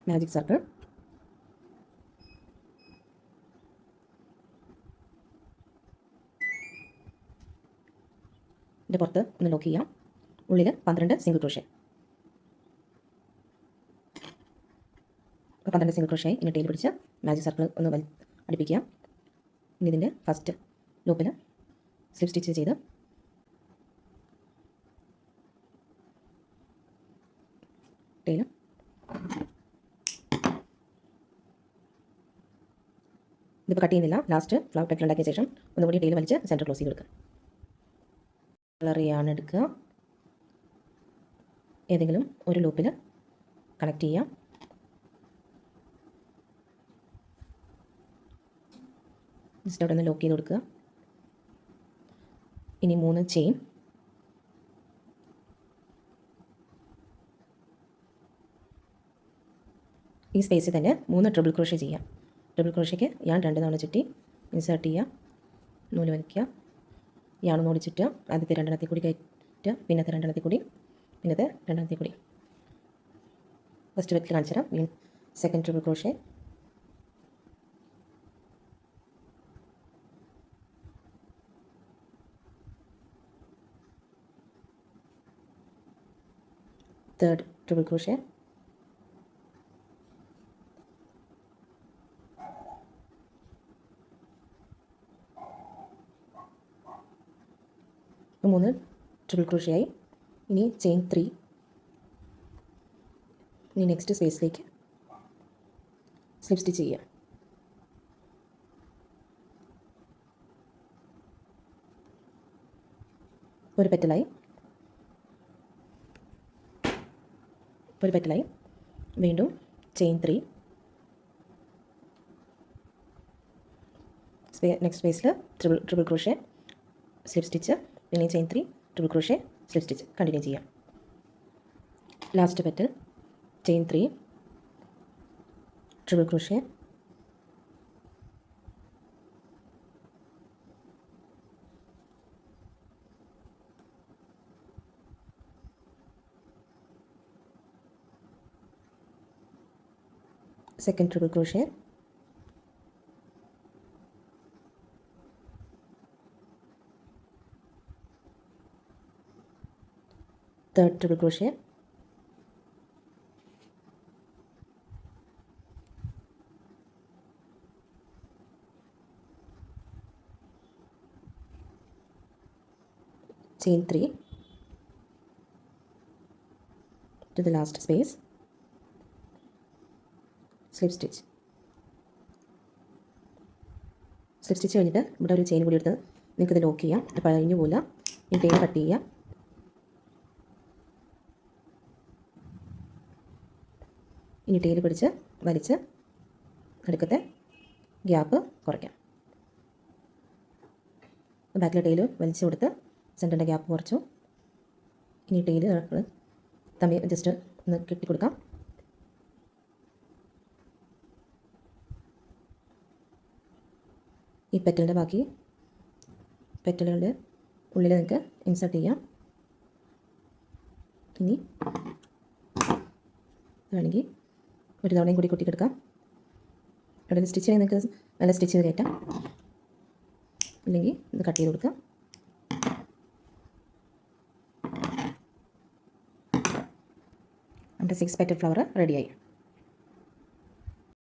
Magic circle, ഇതിൻ്റെ പുറത്ത് ഒന്ന് ലോക്ക് ചെയ്യാം. ഉള്ളിൽ 12 സിംഗിൾ ക്രോഷേ. 12 single crochet. ഇനി ടേൽ പിടിച്ച് മാജിക് സർക്കിൾ ഒന്ന് അടുപ്പിക്കുക. ഇനി ഇതിൻ്റെ ഫസ്റ്റ് ലൂപ്പിൽ സ്ലിപ്പ് സ്റ്റിച്ച് ചെയ്ത് ടേൽ ഇതിപ്പോൾ കട്ട് ചെയ്യുന്നില്ല. ലാസ്റ്റ് ഫ്ലവർ പെറ്റൽ ഉണ്ടാക്കിയ ശേഷം ഒന്നുകൂടി ടേൽ വലിച്ച് സെൻറ്റർ ക്ലോസ് ചെയ്ത് കൊടുക്കുക. കളർ ചെയ്യാണ് എടുക്കുക. ഏതെങ്കിലും ഒരു ലൂപ്പിൽ കണക്ട് ചെയ്യാം. ജസ്റ്റ് അവിടെ ഒന്ന് ലോക്ക് ചെയ്ത് കൊടുക്കുക. ഇനി 3 ചെയിൻ, ഈ സ്പേസിൽ തന്നെ 3 ട്രിപ്പിൾ ക്രോഷേ ചെയ്യാം. ട്രിപ്പിൾ ക്രോഷയ്ക്ക് ഞാൻ 2 തവണ ചുറ്റി ഇൻസേർട്ട് ചെയ്യുക, നൂല് വലിക്കുക, യാണൊന്നുകൂടി ചുറ്റുക. ആദ്യത്തെ 2 കൂടി കയറ്റുക, പിന്നത്തെ 2 കൂടി, പിന്നത്തെ 2 കൂടി. ഫസ്റ്റ് വെറ്റിൽ കാണിച്ചു തരാം. Second triple crochet, third triple crochet, മൂന്ന് ട്രിപ്പിൾ ക്രോഷേ ആയി. ഇനി ചെയിൻ 3. ഇനി നെക്സ്റ്റ് സ്പേസിലേക്ക് സ്ലിപ്പ് സ്റ്റിച്ച് ചെയ്യുക. ഒരു പെറ്റലായി. വീണ്ടും ചെയിൻ 3. നെക്സ്റ്റ് സ്പേസിൽ ട്രിപ്പിൾ ക്രോഷേ, സ്ലിപ്പ് സ്റ്റിച്ച്, പിന്നെ chain 3, triple crochet, slip stitch continue ചെയ്യാം. Last petal chain 3, triple crochet, second triple crochet, third triple crochet, chain 3 to the last space, slip stitch. Slip stitch കഴിഞ്ഞിട്ട് ഇവിടെ ഒരു chain കൂടി എടുത്ത് നിങ്ങൾക്കിത് lock ചെയ്യാം. അപ്പോൾ കഴിഞ്ഞു പോകില്ല. ഈ ടേൽ കട്ട് ചെയ്യുക. ഇനി ടേൽ പിടിച്ച് വലിച്ച് അടുക്കത്തെ ഗ്യാപ്പ് കുറയ്ക്കാം. ബാക്കിലെ ടേൽ വലിച്ചു കൊടുത്ത് സെൻറ്ററിൻ്റെ ഗ്യാപ്പ് കുറച്ചു. ഇനി ടേൽ തമ്മിൽ ജസ്റ്റ് ഒന്ന് കെട്ടിക്കൊടുക്കാം. ഈ പെറ്റലിൻ്റെ ബാക്കി പെറ്റലുകളുടെ ഉള്ളിൽ നിങ്ങൾക്ക് ഇൻസേർട്ട് ചെയ്യാം. ഇനി വേണമെങ്കിൽ ഒരു തവണയും കൂടി കുട്ടിക്കെടുക്കാം. ഇവിടെ സ്റ്റിച്ച് ചെയ്യാൻ നിങ്ങൾക്ക് നല്ല സ്റ്റിച്ച് ചെയ്ത് കയറ്റാം. ഇല്ലെങ്കിൽ ഇത് കട്ട് ചെയ്ത് കൊടുക്കാം. നമ്മുടെ 6 പെറ്റൽ ഫ്ലവർ റെഡിയായി.